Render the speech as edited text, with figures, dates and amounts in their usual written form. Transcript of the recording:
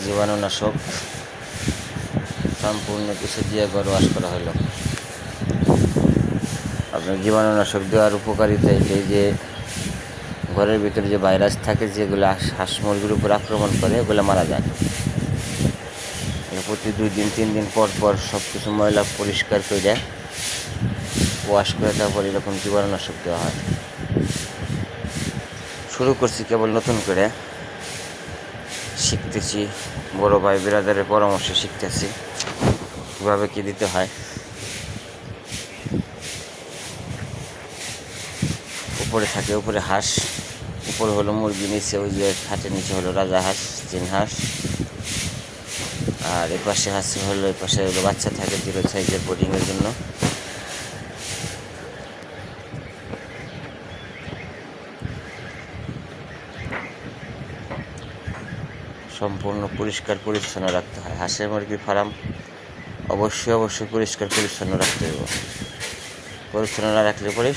জীবাণুনাশক সম্পূর্ণ কিছু দিয়ে ঘর ওয়াশ করা হলো। আপনার জীবাণুনাশক দেওয়ার উপকারিতা এটাই যে ঘরের ভিতরে যে ভাইরাস থাকে যেগুলো হাঁস মুরগির উপর আক্রমণ করে ওগুলো মারা যায়। প্রতি 2 দিন 3 দিন পর পর সব কিছু ময়লা পরিষ্কার করে ওয়াশ করে তারপর এরকম জীবাণুনাশক দেওয়া হয়। শুরু করছি কেবল নতুন করে, শিখতেছি, বড় ভাই বিরাদারের পরামর্শে শিখতেছি কীভাবে কী দিতে হয়। উপরে থাকে, উপরে হাঁস, উপরে হলো মুরগি, নিচে ওই যে খাটের নিচে হলো রাজা হাঁস, চীন হাঁস, আর এই পাশে হাঁস হলো, এই পাশে হলো বাচ্চা থাকে 0 সাইজের বোর্ডিংয়ের জন্য। সম্পূর্ণ পরিষ্কার পরিচ্ছন্ন রাখতে হয়। হাঁসের মুরগির ফার্ম অবশ্যই পরিষ্কার পরিচ্ছন্ন রাখতে হবে। পরিচ্ছন্ন না রাখলে পরেই